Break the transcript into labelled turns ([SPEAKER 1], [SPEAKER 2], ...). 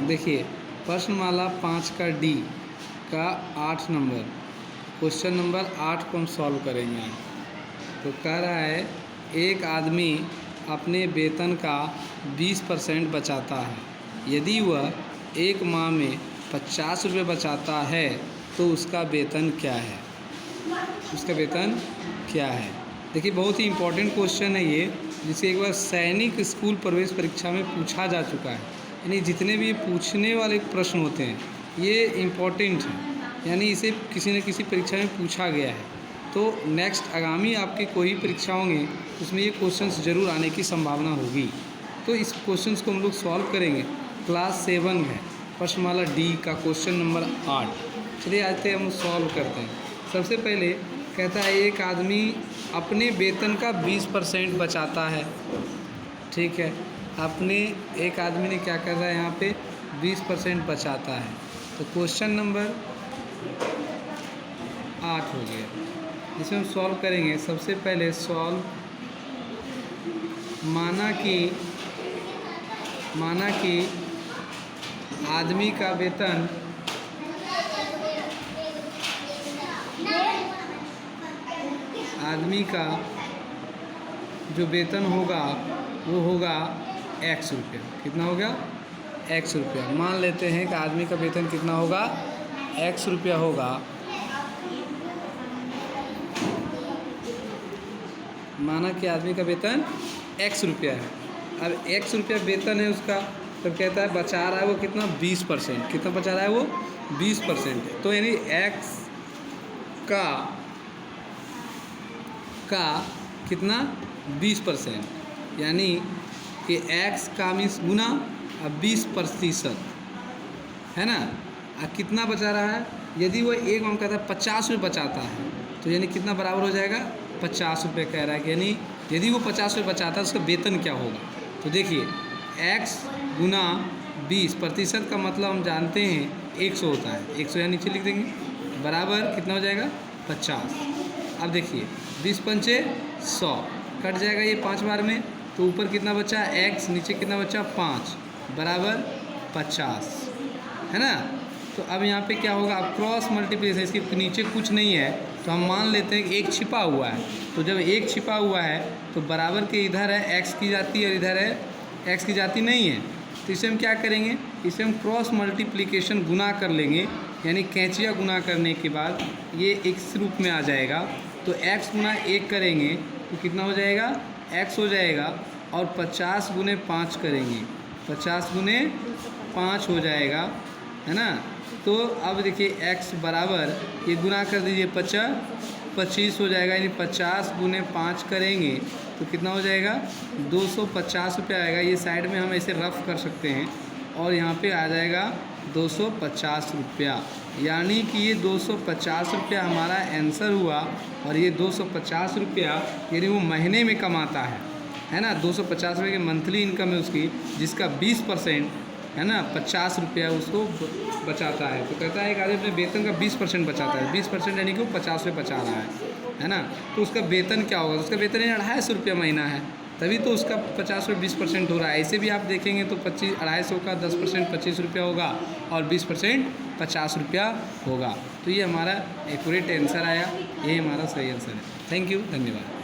[SPEAKER 1] देखिए, प्रश्नमाला 5 का डी का 8 नंबर, क्वेश्चन नंबर 8 को हम सॉल्व करेंगे। तो कह रहा है एक आदमी अपने वेतन का 20% बचाता है। यदि वह एक माह में 50 रुपये बचाता है तो उसका वेतन क्या है? उसका वेतन क्या है? देखिए, बहुत ही इम्पोर्टेंट क्वेश्चन है ये, जिसे एक बार सैनिक स्कूल प्रवेश परीक्षा में पूछा जा चुका है। यानी जितने भी पूछने वाले प्रश्न होते हैं ये इम्पोर्टेंट है, यानी इसे किसी न किसी परीक्षा में पूछा गया है। तो नेक्स्ट आगामी आपके कोई परीक्षा होंगे उसमें ये क्वेश्चंस ज़रूर आने की संभावना होगी। तो इस क्वेश्चंस को हम लोग सॉल्व करेंगे। क्लास 7 है, प्रश्नमाला डी का क्वेश्चन नंबर 8। चलिए आते हम सॉल्व करते हैं। सबसे पहले कहता है एक आदमी अपने वेतन का 20% बचाता है। ठीक है, अपने एक आदमी ने क्या कर रहा है यहाँ पे 20% बचाता है। तो क्वेश्चन नंबर 8 हो गया, जिसे हम सॉल्व करेंगे। सबसे पहले सॉल्व, माना कि आदमी का वेतन जो वेतन होगा वो होगा x रुपया। कितना होगा? x रुपया। मान लेते हैं कि आदमी का वेतन कितना होगा? x रुपया होगा। माना कि आदमी का वेतन x रुपया है। अब x रुपया वेतन है उसका, तो कहता है बचा रहा है वो कितना? 20%। कितना बचा रहा है वो? 20%। तो यानी x का कितना? 20%, यानी कि x का मीन्स गुना अब 20% है ना। अब कितना बचा रहा है? यदि वो एक हम कहता है 50 रुपये बचाता है तो यानी कितना बराबर हो जाएगा? 50 रुपये कह रहा है कि यानी यदि वो 50 रुपये बचाता है उसका वेतन क्या होगा? तो देखिए, x गुना 20% का मतलब हम जानते हैं 100 होता है। 100 यहाँ नीचे लिख देंगे, बराबर कितना हो जाएगा? 50। अब देखिए 20 पंचे 100, कट जाएगा ये 5 बार में, तो ऊपर कितना बचा? x, नीचे कितना बचा? 5, बराबर 50 है ना। तो अब यहाँ पे क्या होगा? अब क्रॉस मल्टीप्लिकेशन, इसके नीचे कुछ नहीं है तो हम मान लेते हैं कि एक छिपा हुआ है। तो जब एक छिपा हुआ है तो बराबर के इधर है x की जाती और इधर है x की जाती नहीं है। तो इसे हम क्या करेंगे? इसे हम क्रॉस मल्टीप्लिकेशन गुना कर लेंगे, यानी कैंचिया गुना करने के बाद ये इस रूप में आ जाएगा। तो x गुना 1 करेंगे तो कितना हो जाएगा? x हो जाएगा। और 50 गुने 5 करेंगे, 50 गुने 5 हो जाएगा, है ना। तो अब देखिए x बराबर, ये गुना कर दीजिए, 25 हो जाएगा, यानी 50 गुने 5 करेंगे तो कितना हो जाएगा? 250 रुपया आएगा। ये साइड में हम ऐसे रफ कर सकते हैं और यहाँ पे आ जाएगा 250 रुपया, यानी कि ये 250 रुपया हमारा आंसर हुआ। और ये 250 रुपया यानी वो महीने में कमाता है ना। 250 रुपये की मंथली इनकम है उसकी, जिसका 20% है ना 50 रुपया उसको बचाता है। तो कहता है एक आदमी अपने वेतन का 20% बचाता है। 20% यानी कि वो 50 रुपये बचा रहा है ना। तो उसका वेतन क्या होगा? उसका वेतन 250 रुपया महीना है, तभी तो उसका 50 और 20% हो रहा है। ऐसे भी आप देखेंगे तो 250 का 10% 25 रुपया होगा और 20% 50 रुपया होगा। तो ये हमारा एक्यूरेट आंसर आया, ये हमारा सही आंसर है। थैंक यू, धन्यवाद।